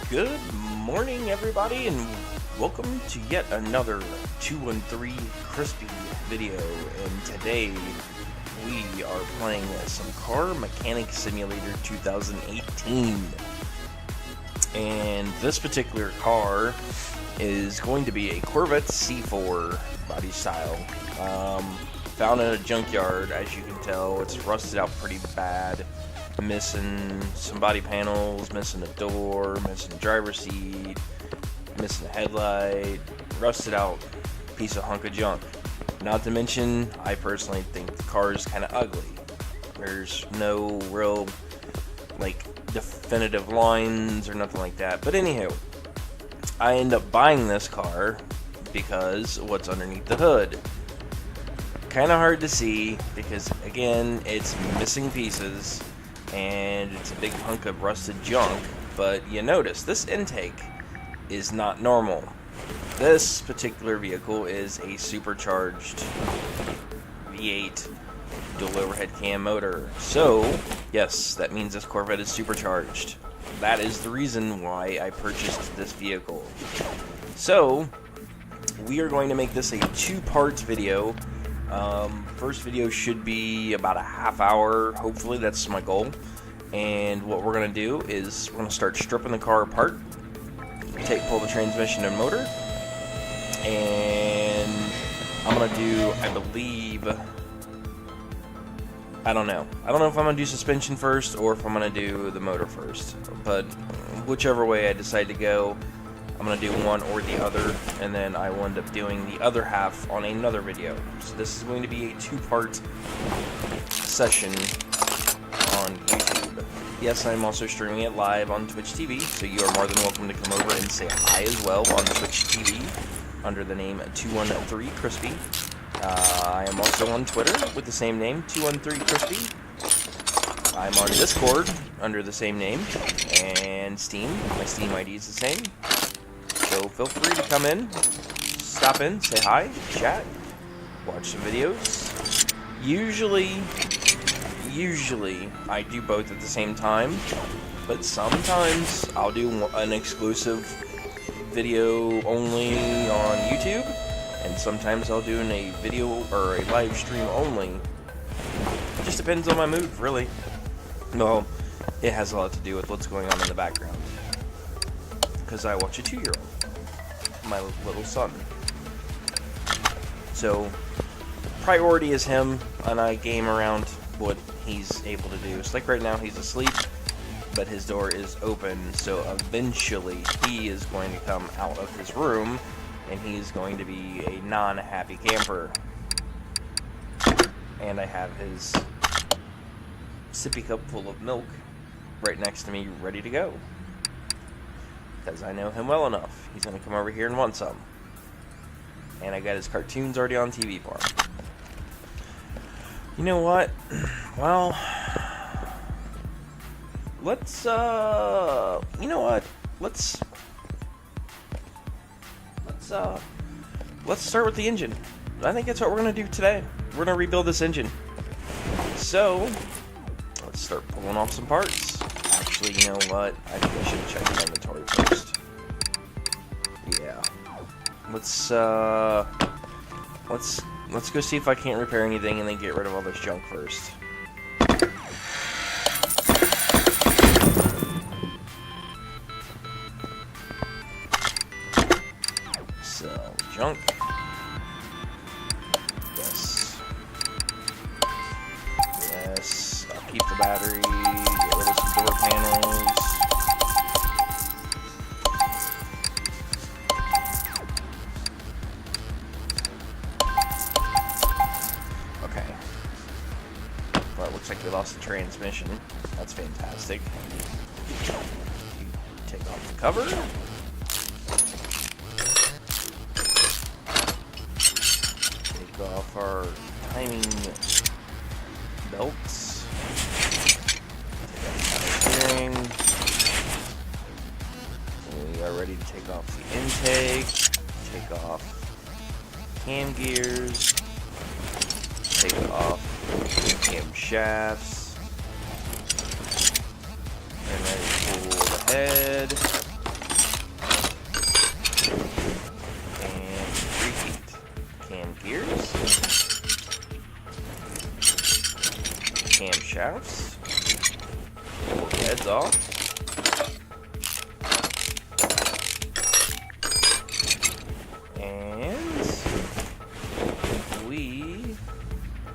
Good morning, everybody, and welcome to yet another 213 Crispy video. And today we are playing some Car Mechanic Simulator 2018. And this particular car is going to be a Corvette C4 body style. Found in a junkyard, as you can tell. It's rusted out pretty bad. Missing some body panels, missing a door, missing a driver's seat, missing a headlight, rusted out piece of hunk of junk. Not to mention, I personally think the car is kind of ugly. There's no real, definitive lines or nothing like that. But anywho, I end up buying this car because of what's underneath the hood. Kind of hard to see because, again, it's missing pieces. And it's a big hunk of rusted junk, but you notice this intake is not normal. This particular vehicle is a supercharged V8 dual overhead cam motor. So, yes, that means this Corvette is supercharged. That is the reason why I purchased this vehicle. So, we are going to make this a two-part video. First video should be about a half hour, hopefully that's my goal. And what we're going to do is we're going to start stripping the car apart, pull the transmission and motor, and I'm going to do, I don't know if I'm going to do suspension first or if I'm going to do the motor first, but whichever way I decide to go, I'm going to do one or the other, and then I will end up doing the other half on another video. So this is going to be a two-part session on YouTube. Yes, I'm also streaming it live on Twitch TV, so you are more than welcome to come over and say hi as well on Twitch TV under the name 213 Crispy. I am also on Twitter with the same name, 213 Crispy. I'm on Discord under the same name, and Steam. My Steam ID is the same. So feel free to come in, stop in, say hi, chat, watch some videos. Usually I do both at the same time, but sometimes I'll do an exclusive video only on YouTube, and sometimes I'll do a video or a live stream only. It just depends on my mood, really. Well, it has a lot to do with what's going on in the background, because I watch a 2-year-old. My little son. So priority is him, and I game around what he's able to do. So like right now he's asleep, but his door is open, so eventually he is going to come out of his room and he's going to be a non-happy camper. And I have his sippy cup full of milk right next to me, ready to go. Because I know him well enough. He's going to come over here and want some. And I got his cartoons already on TV for him. You know what? Well, let's, you know what? Let's start with the engine. I think that's what we're going to do today. We're going to rebuild this engine. So, let's start pulling off some parts. Actually, you know what? I think I should check the inventory first. Yeah. Let's go see if I can't repair anything and then get rid of all this junk first. So, junk. Yes. Yes. I'll keep the battery. Get rid of some door panels. Looks like we lost the transmission. That's fantastic. Take off the cover. Take off our timing belts. Take off the steering. We are ready to take off the intake. Take off cam gears. Take off cam shafts, and then pull the head, caps. Pull the heads off. And we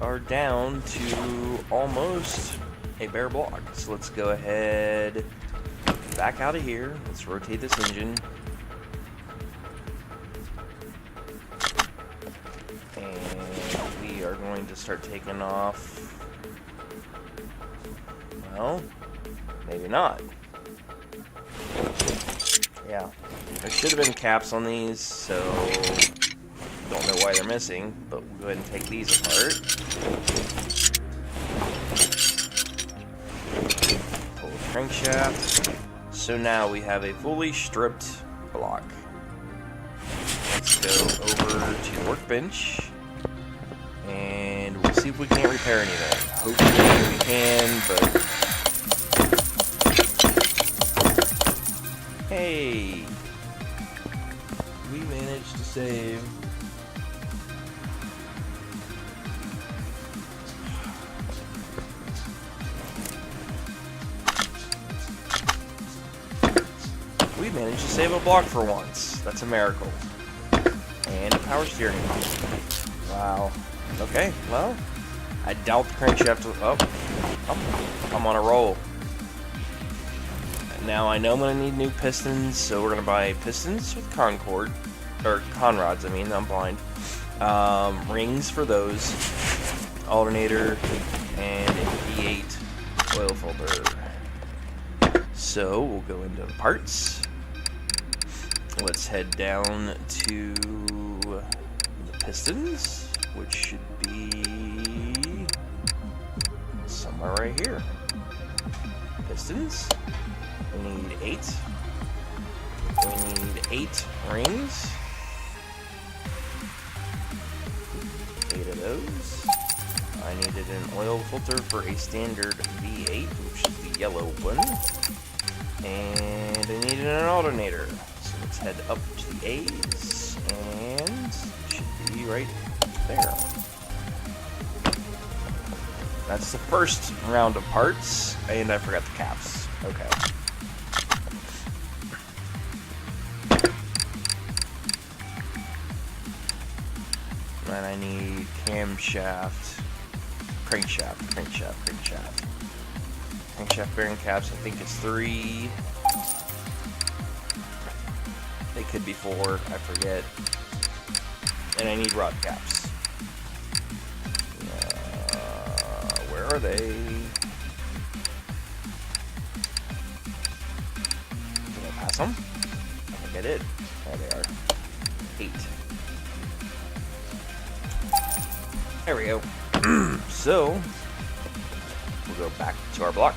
are down to almost a bare block. So let's go ahead, back out of here. Let's rotate this engine. And we are going to start taking off. Well, maybe not. Yeah, there should have been caps on these, so don't know why they're missing, but we'll go ahead and take these apart. Pull the crankshaft. So now we have a fully stripped block. Let's go over to the workbench, and we'll see if we can't repair anything. Hopefully we can, but hey, we managed to save. We managed to save a block for once. That's a miracle. And a power steering column. Wow. Okay, well, I doubt the crankshaft will... Oh, I'm on a roll. Now I know I'm going to need new pistons, so we're going to buy pistons with conrods, I mean, I'm blind. Rings for those, alternator, and a V8 oil filter. So we'll go into the parts. Let's head down to the pistons, which should be somewhere right here. Pistons. We need 8. We need 8 rings. 8 of those. I needed an oil filter for a standard V8, which is the yellow one. And I needed an alternator. So let's head up to the A's, and it should be right there. That's the first round of parts, and I forgot the caps. Okay. And I need camshaft, crankshaft. Crankshaft bearing caps, I think it's 3. They could be 4, I forget. And I need rod caps. Where are they? Did I pass them? I think I did. There they are. 8. There we go. So, we'll go back to our block.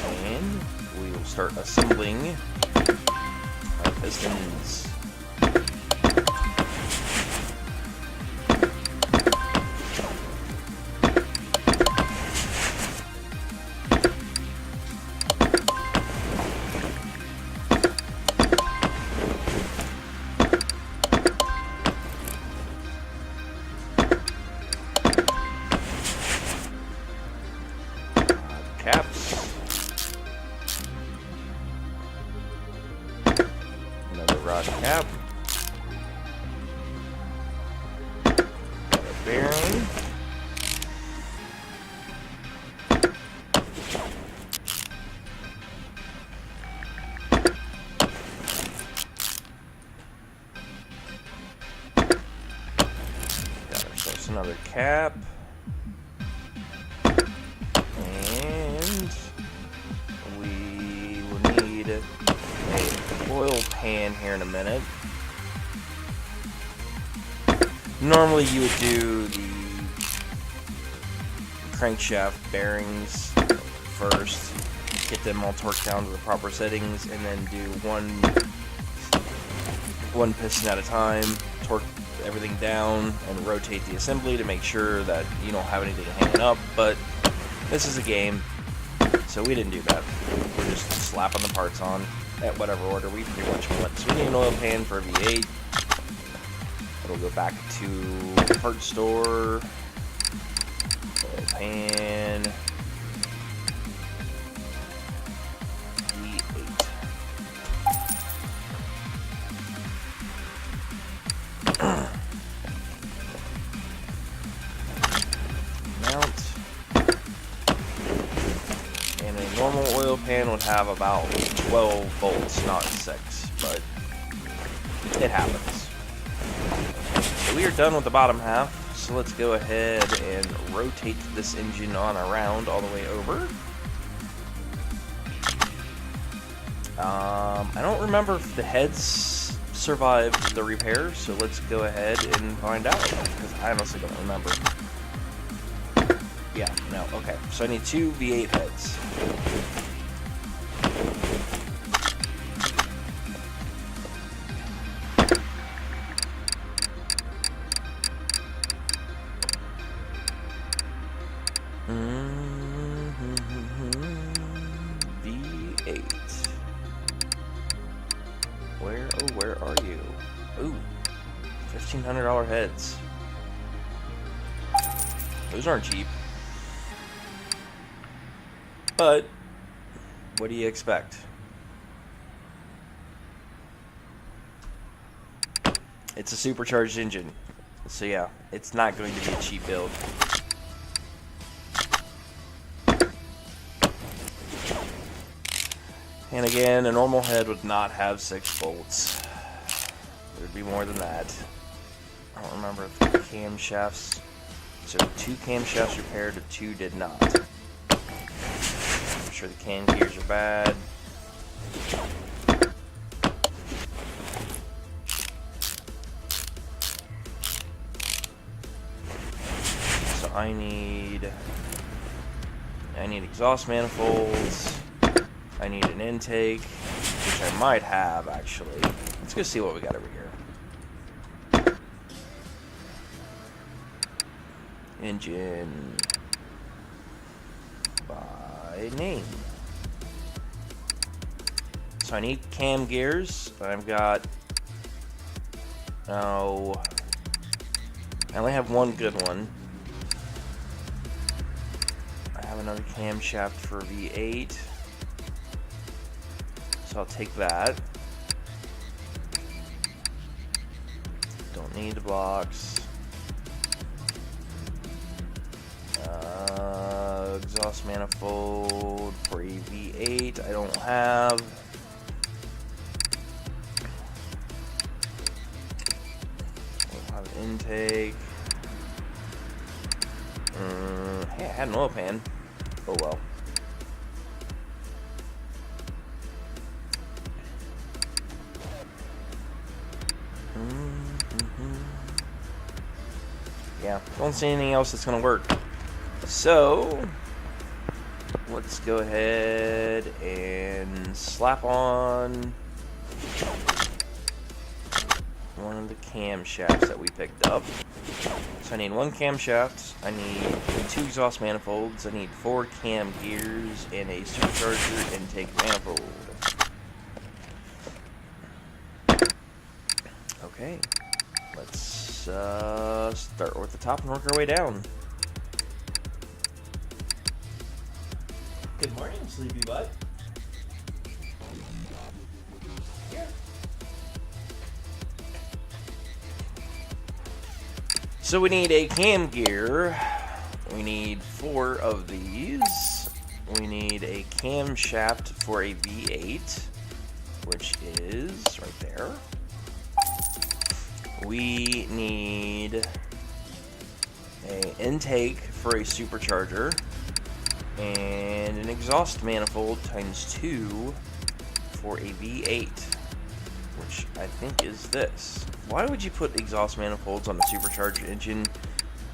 And we will start assembling our pistons. Caps. Another rod cap. A bearing. Got ourselves another cap. Oil pan here in a minute. Normally you would do the crankshaft bearings first, get them all torqued down to the proper settings, and then do one piston at a time, torque everything down, and rotate the assembly to make sure that you don't have anything hanging up. But this is a game, so we didn't do that. We're just slapping the parts on at whatever order we pretty much want. So we need an oil pan for a V8. It'll go back to the parts store. and V8. Mount. And a normal oil pan would have about 12 volts, not 6, but it happens. So we are done with the bottom half, so let's go ahead and rotate this engine on around all the way over. I don't remember if the heads survived the repair, so let's go ahead and find out, because I honestly don't remember. Yeah, no, okay. So I need 2 V8 heads. V8. Where are you? Ooh, $1,500 heads. Those aren't cheap. But, what do you expect? It's a supercharged engine. So yeah, it's not going to be a cheap build. And again, a normal head would not have 6 bolts. There'd be more than that. I don't remember if the camshafts... So 2 camshafts repaired, 2 did not. I'm sure the cam gears are bad. So I need exhaust manifolds. I need an intake, which I might have actually. Let's go see what we got over here. Engine by name. So I need cam gears. I've got, oh, I only have one good one. I have another camshaft for V8. So I'll take that. Don't need the box. Exhaust manifold for a V8 I don't have. We'll have an intake. Hey, I had an oil pan. Oh well. Yeah, don't see anything else that's gonna work. So let's go ahead and slap on one of the camshafts that we picked up. So I need 1 camshaft, I need 2 exhaust manifolds, I need 4 cam gears, and a supercharger intake manifold. Okay, let's start with the top and work our way down. Good morning, sleepy butt. Here. So we need a cam gear. We need 4 of these. We need a camshaft for a V8, which is right there. We need an intake for a supercharger and an exhaust manifold times 2 for a V8, which I think is this. Why would you put exhaust manifolds on a supercharged engine?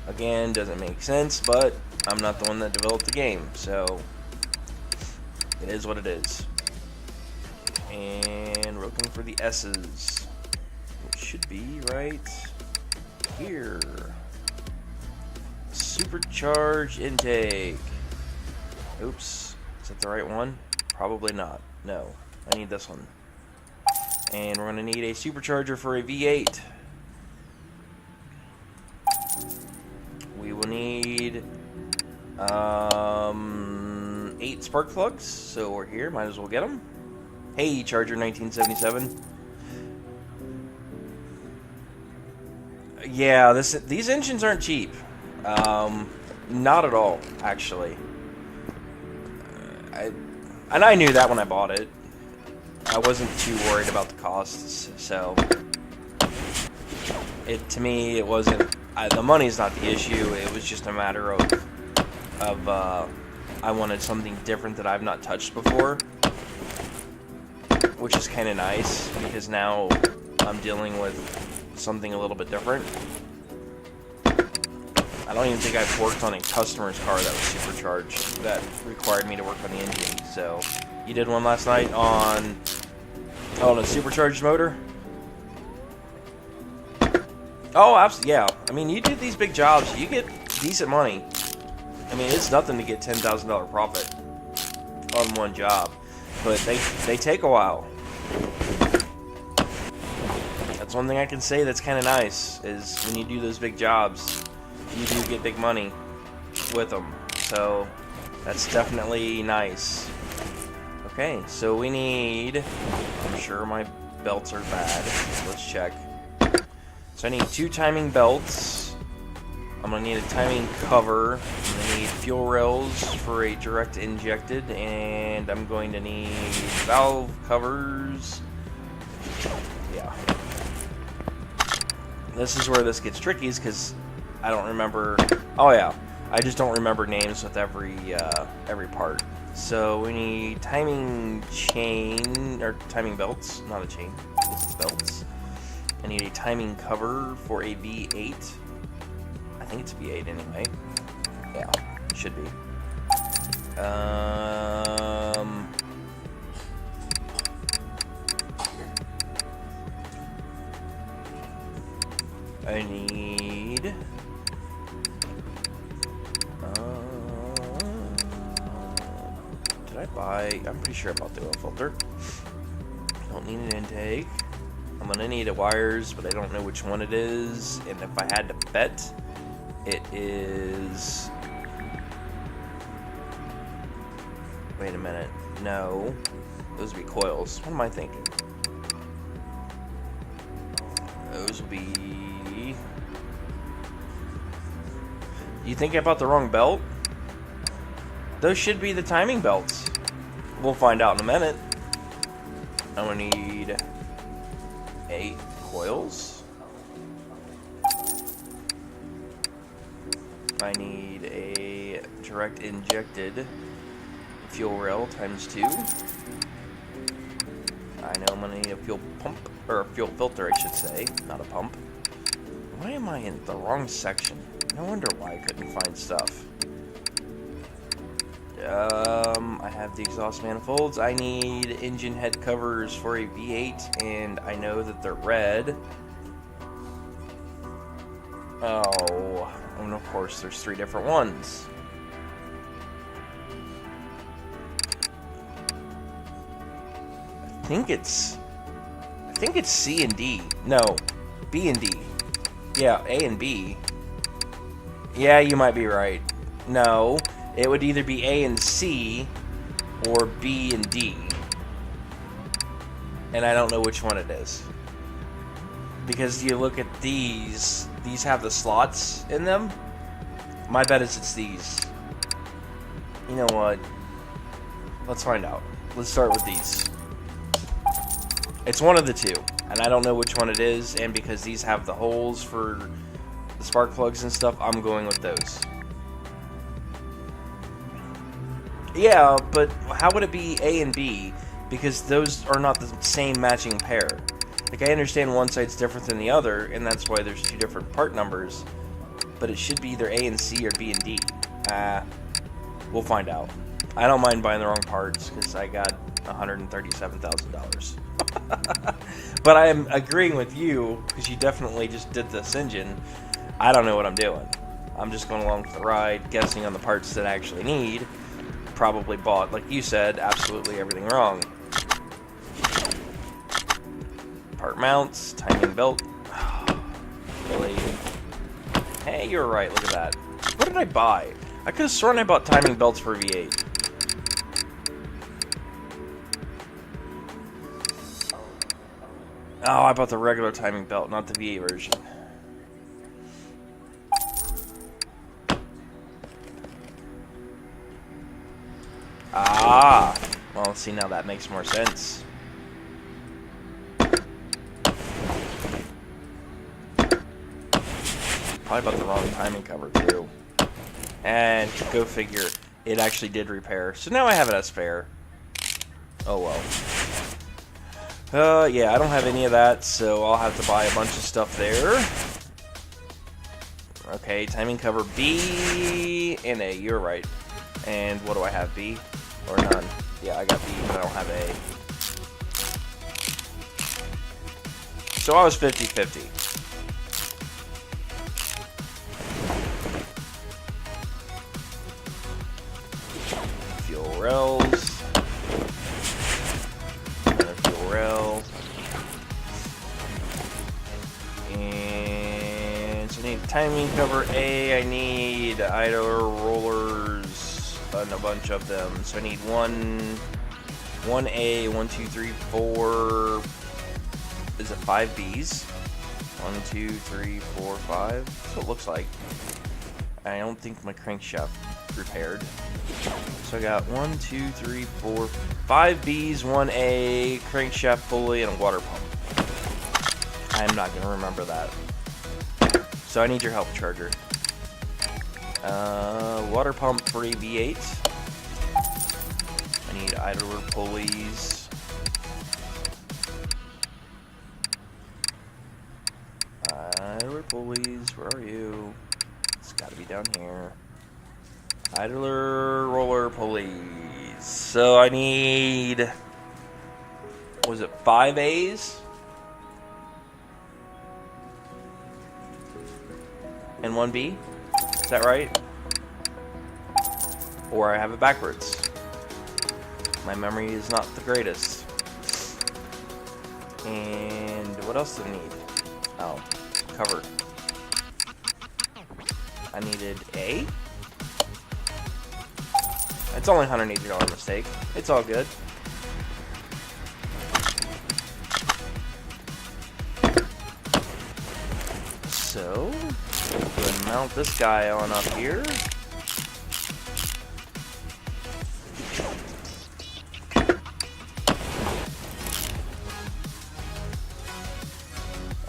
Again, doesn't make sense, but I'm not the one that developed the game, so it is what it is. And we're looking for the S's, which should be right here. Supercharged intake. Oops, is that the right one? Probably not. No, I need this one. And we're going to need a supercharger for a V8. We will need 8 spark plugs, so we're here. Might as well get them. Hey, Charger 1977. Yeah, these engines aren't cheap. Not at all, actually. I knew that when I bought it. I wasn't too worried about the costs, so to me it wasn't. The money's not the issue. It was just a matter of I wanted something different that I've not touched before, which is kind of nice because now I'm dealing with something a little bit different. I don't even think I've worked on a customer's car that was supercharged that required me to work on the engine. So you did one last night on a supercharged motor? Oh, absolutely, yeah. I mean, you do these big jobs, you get decent money. I mean, it's nothing to get $10,000 profit on one job, but they take a while. That's one thing I can say that's kind of nice, is when you do those big jobs, you do get big money with them. So that's definitely nice. Okay, so we need, I'm sure my belts are bad. Let's check. So I need 2 timing belts. I'm gonna need a timing cover. I'm gonna need fuel rails for a direct injected, and I'm going to need valve covers. Yeah. This is where this gets tricky, is because I don't remember. Oh yeah, I just don't remember names with every part. So we need timing chain, or timing belts, not a chain, it's belts. I need a timing cover for a V8. I think it's V8 anyway. Yeah, it should be. I need. Did I buy? I'm pretty sure I bought the oil filter. Don't need an intake. I'm gonna need wires, but I don't know which one it is. And if I had to bet, it is. Wait a minute. No, those would be coils. What am I thinking? Those will be. You think I bought the wrong belt? Those should be the timing belts. We'll find out in a minute. I'm gonna need 8 coils. I need a direct injected fuel rail ×2. I know I'm gonna need a fuel pump, or a fuel filter, I should say, not a pump. Why am I in the wrong section? No wonder why I couldn't find stuff. I have the exhaust manifolds. I need engine head covers for a V8, and I know that they're red. Oh, and of course there's 3 different ones. I think it's C and D. No, B and D. Yeah, A and B. Yeah, you might be right. No, it would either be A and C or B and D. And I don't know which one it is. Because you look at these have the slots in them. My bet is it's these. You know what? Let's find out. Let's start with these. It's one of the 2, and I don't know which one it is, and because these have the holes for the spark plugs and stuff, I'm going with those. Yeah, but how would it be A and B? Because those are not the same matching pair. Like, I understand one side's different than the other, and that's why there's 2 different part numbers, but it should be either A and C or B and D. We'll find out. I don't mind buying the wrong parts, because I got $137,000. But I am agreeing with you, because you definitely just did this engine. I don't know what I'm doing. I'm just going along for the ride, guessing on the parts that I actually need. Probably bought, like you said, absolutely everything wrong. Part mounts, timing belt. Really? Hey, you're right, look at that. What did I buy? I could have sworn I bought timing belts for V8. Oh, I bought the regular timing belt, not the V8 version. Ah! Well, see, now that makes more sense. Probably bought the wrong timing cover, too. And go figure, it actually did repair. So now I have it as spare. Oh well. Yeah, I don't have any of that, so I'll have to buy a bunch of stuff there. Okay, timing cover B and A, you're right. And what do I have, B? Or none? Yeah, I got B, but I don't have A. So I was 50-50. Fuel rails. Another fuel rail. And so I need timing cover A. I need idler rollers and a bunch of them. So I need 1A, 1, 2, 3, 4. Is it 5 Bs? 1, 2, 3, 4, 5. That's what it looks like. I don't think my crankshaft repaired. So I got 1, 2, 3, 4, 5 Bs, 1A, crankshaft pulley, and a water pump. I'm not gonna remember that. So I need your help, Charger. Water pump for a V8. I need idler pulleys. Idler pulleys, where are you? It's gotta be down here. Idler roller pulleys. So I need, was it 5 A's? And 1 B? Is that right? Or I have it backwards. My memory is not the greatest. And what else do I need? Oh, cover. I needed A. It's only $180 mistake. It's all good. So, go ahead and mount this guy on up here.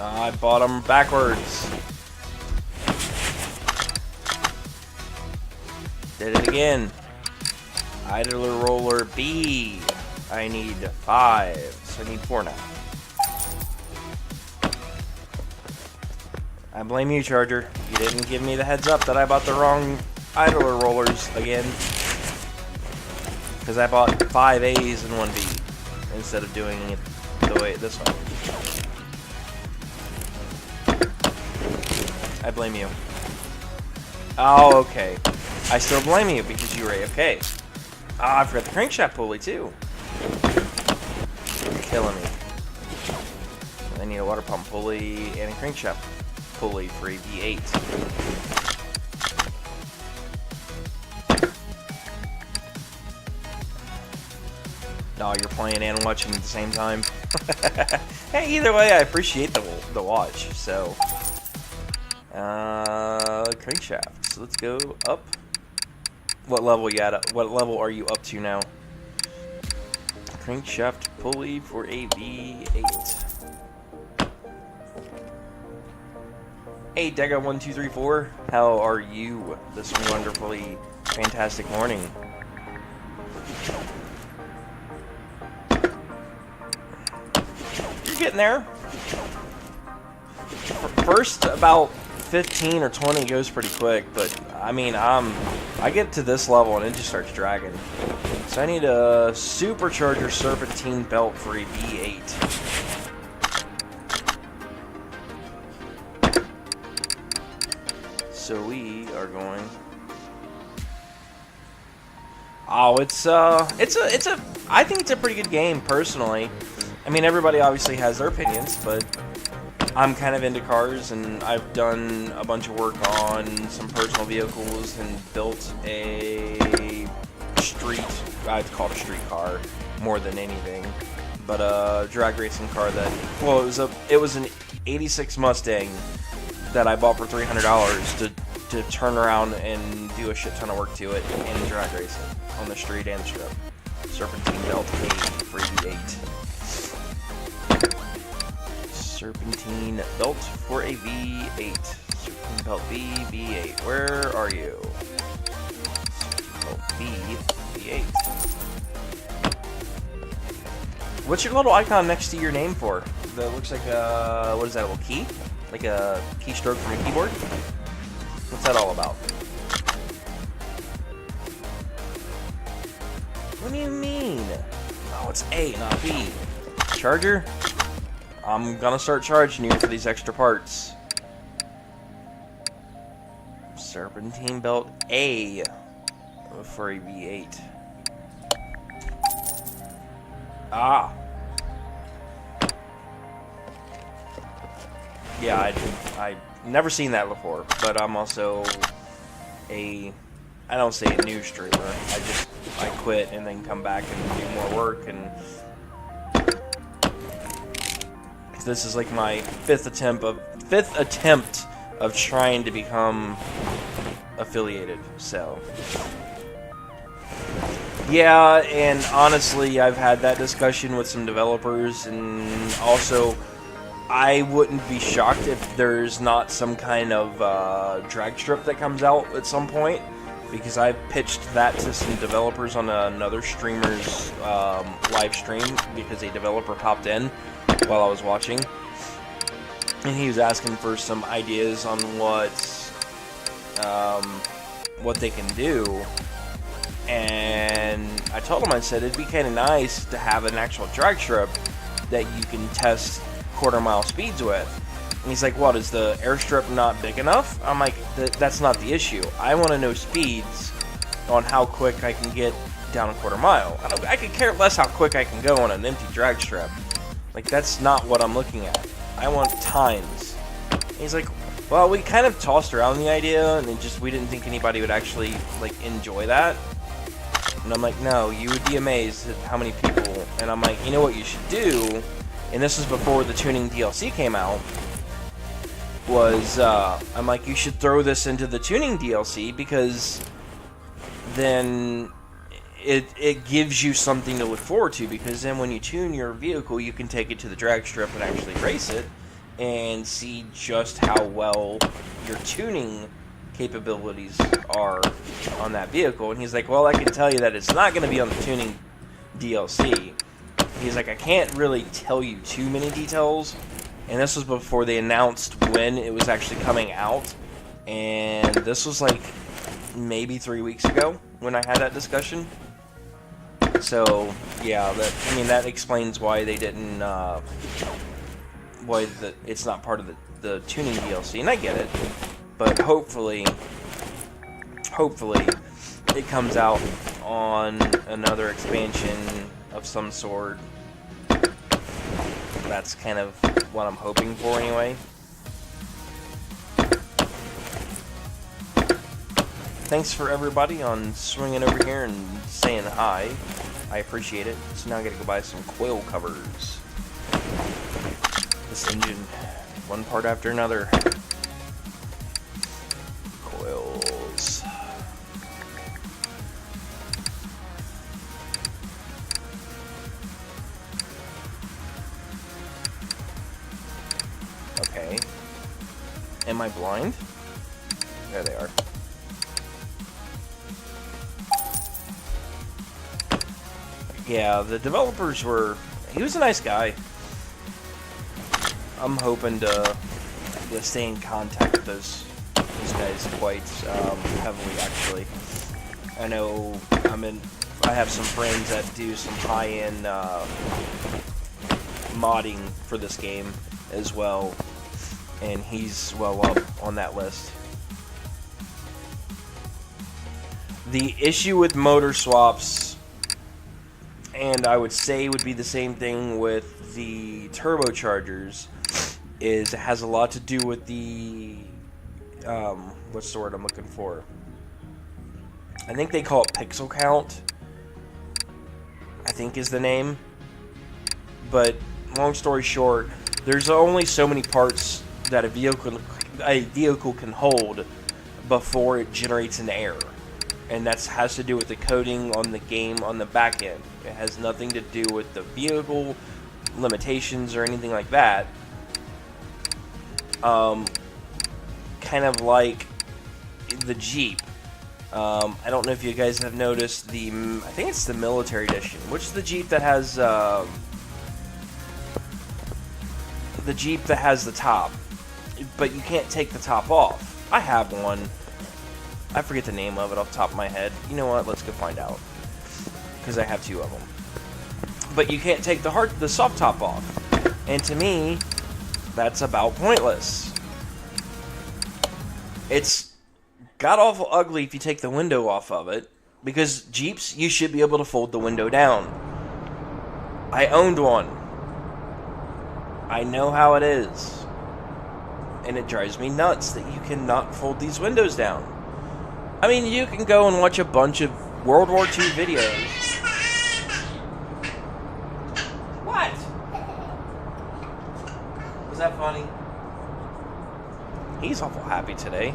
I bought them backwards. Did it again. Idler roller B. I need 5, so I need 4 now. I blame you, Charger. You didn't give me the heads up that I bought the wrong idler rollers again. Because I bought 5 A's and 1 B instead of doing it the way this way. I blame you. Oh, okay. I still blame you because you were AFK. Ah, I forgot the crankshaft pulley too. You're killing me. I need a water pump pulley and a crankshaft pulley for a V8. No, you're playing and watching at the same time. Hey, either way, I appreciate the watch. So, crankshaft. So let's go up. What level you at? What level are you up to now? Crankshaft pulley for a V8. Hey, Dega1234, how are you this wonderfully fantastic morning? You're getting there. First about 15 or 20 goes pretty quick, but I mean, I get to this level and it just starts dragging. So I need a supercharger serpentine belt for a V8. So we are going. Oh, I think it's a pretty good game personally. I mean, everybody obviously has their opinions, but I'm kind of into cars, and I've done a bunch of work on some personal vehicles and built a street, I'd call it a street car more than anything, but a drag racing car that, well, it was an 86 Mustang that I bought for $300 to turn around and do a shit ton of work to it and drag race it on the street and strip. Serpentine belt A for V8. Serpentine belt for a V8. Serpentine belt B, V8. Where are you? Serpentine belt B, V8. What's your little icon next to your name for? That looks like a, what is that, a little key? Like a keystroke from a keyboard? What's that all about? What do you mean? Oh, it's A, not B. Charger? I'm gonna start charging you for these extra parts. Serpentine belt A for a V8. Ah. Yeah, I've never seen that before, but I'm also I don't say a new streamer. I quit and then come back and do more work, and this is like my fifth attempt of trying to become affiliated. So yeah, and honestly, I've had that discussion with some developers, and also I wouldn't be shocked if there's not some kind of drag strip that comes out at some point, because I've pitched that to some developers on another streamer's live stream, because a developer popped in while I was watching, and he was asking for some ideas on what they can do. And I told him, I said it'd be kind of nice to have an actual drag strip that you can test quarter-mile speeds with. And he's like, what, is the airstrip not big enough? I'm like, that's not the issue. I want to know speeds on how quick I can get down a quarter mile. I could care less how quick I can go on an empty drag strip. Like, that's not what I'm looking at. I want times. And he's like, well, we kind of tossed around the idea, and we didn't think anybody would actually, like, enjoy that. And I'm like, no, you would be amazed at how many people. And I'm like, you know what you should do? And this was before the tuning DLC came out. I'm like, you should throw this into the tuning DLC, because then it gives you something to look forward to, because then when you tune your vehicle, you can take it to the drag strip and actually race it and see just how well your tuning capabilities are on that vehicle. And he's like, well, I can tell you that it's not going to be on the tuning DLC. He's like, I can't really tell you too many details. And this was before they announced when it was actually coming out. And this was like maybe 3 weeks ago when I had that discussion. So yeah, that explains why they didn't, it's not part of the tuning DLC, and I get it. But hopefully it comes out on another expansion of some sort. That's kind of what I'm hoping for anyway. Thanks for everybody on swinging over here and saying hi. I appreciate it. So now I gotta go buy some coil covers. This engine, one part after another. Coils. Okay. Am I blind? There they are. Yeah, the developers he was a nice guy. I'm hoping to stay in contact with those guys quite heavily, actually. I know I have some friends that do some high-end modding for this game as well, and he's well up on that list. The issue with motor swaps, and I would say would be the same thing with the turbochargers, is it has a lot to do with the what's the word I'm looking for? I think they call it pixel count, I think is the name. But long story short, there's only so many parts that a vehicle can hold before it generates an error. And that has to do with the coding on the game on the back end. It has nothing to do with the vehicle limitations or anything like that. Kind of like the Jeep. I don't know if you guys have noticed I think it's the military edition. Which is the Jeep that has the Jeep that has the top, but you can't take the top off. I have one. I forget the name of it off the top of my head. You know what? Let's go find out, because I have two of them. But you can't take the soft top off, and to me, that's about pointless. It's god awful ugly if you take the window off of it, because Jeeps, you should be able to fold the window down. I owned one. I know how it is. And it drives me nuts that you cannot fold these windows down. I mean, you can go and watch a bunch of World War II videos. What? Was that funny? He's awful happy today.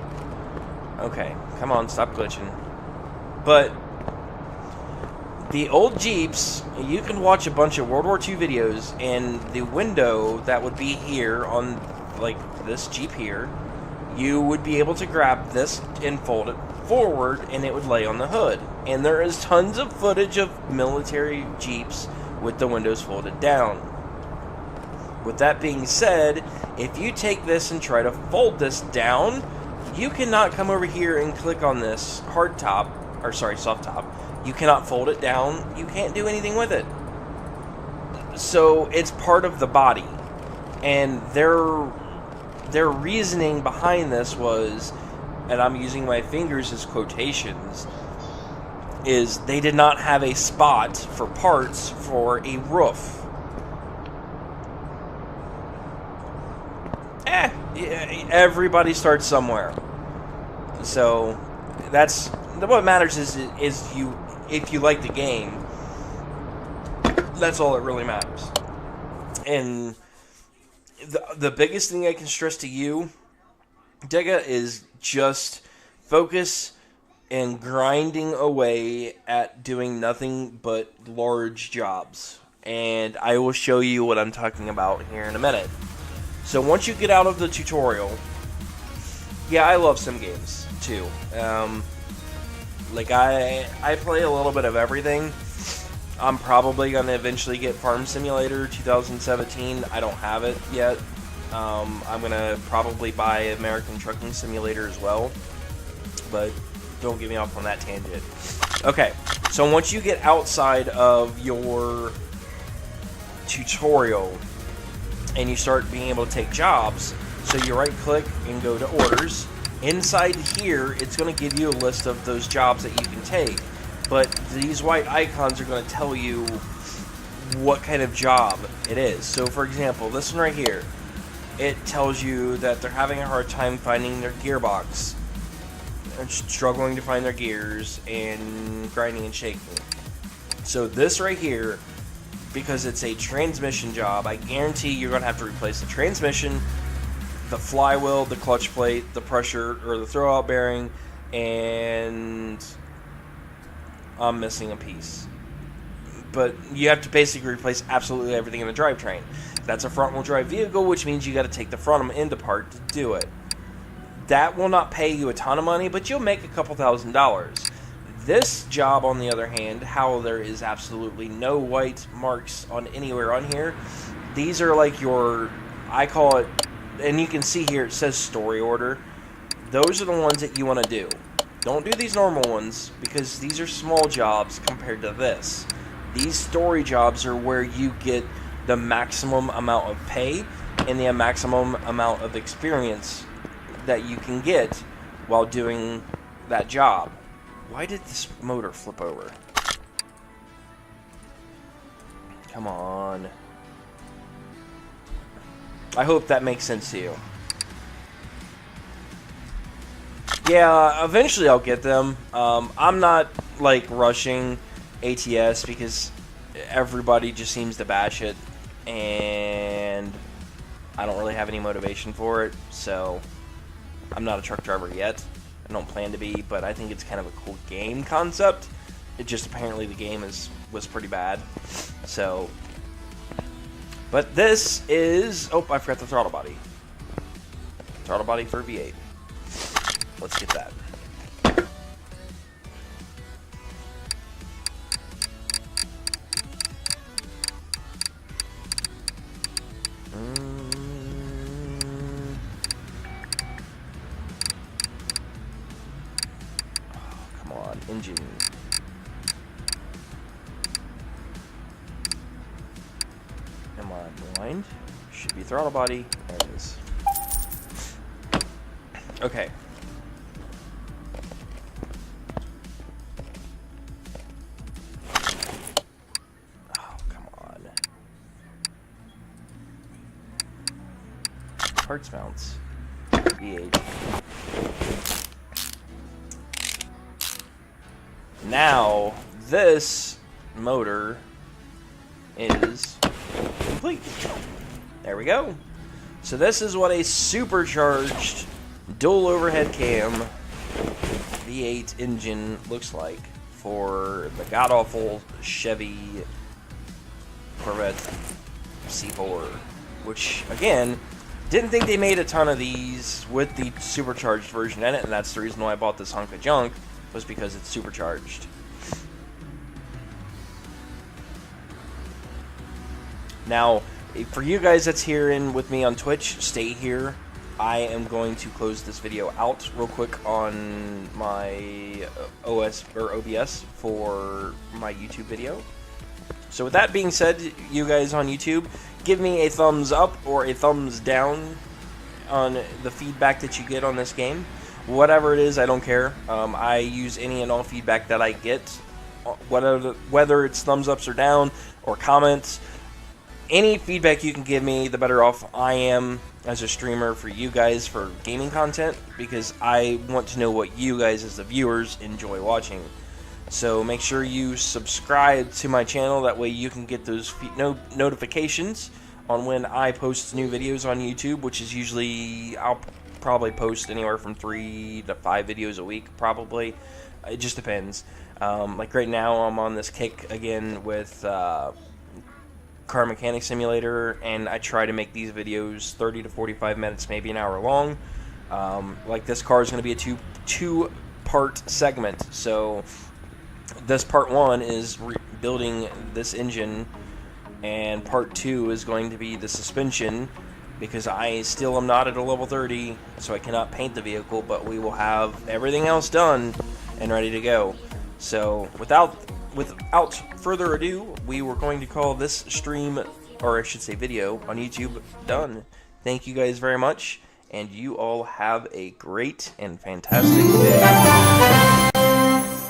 Okay, come on, stop glitching. But the old Jeeps, you can watch a bunch of World War II videos, and the window that would be here on, like, this Jeep here, you would be able to grab this and fold it forward, and it would lay on the hood. And there is tons of footage of military Jeeps with the windows folded down. With that being said, if you take this and try to fold this down, you cannot come over here and click on this soft top. You cannot fold it down. You can't do anything with it. So it's part of the body. And their reasoning behind this was, and I'm using my fingers as quotations, is they did not have a spot for parts for a roof. Everybody starts somewhere. So that's what matters is if you like the game. That's all that really matters. And the biggest thing I can stress to you, Dega, is just focus and grinding away at doing nothing but large jobs. And I will show you what I'm talking about here in a minute. So once you get out of the tutorial, yeah, I love sim games too. Like I play a little bit of everything. I'm probably going to eventually get Farm Simulator 2017. I don't have it yet. I'm going to probably buy American Trucking Simulator as well. But don't get me off on that tangent. Okay, so once you get outside of your tutorial and you start being able to take jobs, so you right click and go to orders. Inside here, it's going to give you a list of those jobs that you can take. But these white icons are going to tell you what kind of job it is. So for example, this one right here, it tells you that they're having a hard time finding their gearbox, and struggling to find their gears, and grinding and shaking. So this right here, because it's a transmission job, I guarantee you're going to have to replace the transmission, the flywheel, the clutch plate, the pressure or the throwout bearing, and I'm missing a piece. But you have to basically replace absolutely everything in the drivetrain. That's a front-wheel drive vehicle, which means you got to take the front end apart to do it. That will not pay you a ton of money, but you'll make a couple $1,000s. This job, on the other hand, how there is absolutely no white marks on anywhere on here, these are like your, I call it, and you can see here it says story order. Those are the ones that you want to do. Don't do these normal ones, because these are small jobs compared to this. These story jobs are where you get the maximum amount of pay and the maximum amount of experience that you can get while doing that job. Why did this motor flip over? Come on. I hope that makes sense to you. Yeah, eventually I'll get them. I'm not, like, rushing ATS because everybody just seems to bash it, and I don't really have any motivation for it, so I'm not a truck driver yet. I don't plan to be, but I think it's kind of a cool game concept. It just, apparently the game was pretty bad, so... But this is... Oh, I forgot the throttle body. Throttle body for V8. Let's get that. Oh, come on, engine. Am I blind? Should be throttle body. There it is. Okay. Parts mounts. V8. Now, this motor is complete. There we go. So this is what a supercharged dual overhead cam V8 engine looks like for the god-awful Chevy Corvette C4, which, again, didn't think they made a ton of these with the supercharged version in it, and that's the reason why I bought this hunk of junk, was because it's supercharged. Now, for you guys that's here in with me on Twitch, stay here. I am going to close this video out real quick on my OBS for my YouTube video. So with that being said, you guys on YouTube, give me a thumbs up or a thumbs down on the feedback that you get on this game. Whatever it is, I don't care. I use any and all feedback that I get, whether it's thumbs ups or down or comments. Any feedback you can give me, the better off I am as a streamer for you guys for gaming content, because I want to know what you guys as the viewers enjoy watching. So make sure you subscribe to my channel, that way you can get those notifications on when I post new videos on YouTube, which is usually, I'll probably post anywhere from 3 to 5 videos a week, probably. It just depends. Like right now, I'm on this kick again with Car Mechanic Simulator, and I try to make these videos 30 to 45 minutes, maybe an hour long. Like this car is going to be a two-part segment, so this part 1 is building this engine, and part 2 is going to be the suspension, because I still am not at a level 30, so I cannot paint the vehicle, but we will have everything else done and ready to go. So without further ado, we were going to call this stream, or I should say video, on YouTube done. Thank you guys very much, and you all have a great and fantastic day.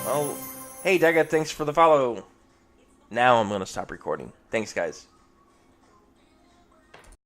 Well, hey Daggett, thanks for the follow. Now I'm going to stop recording. Thanks, guys.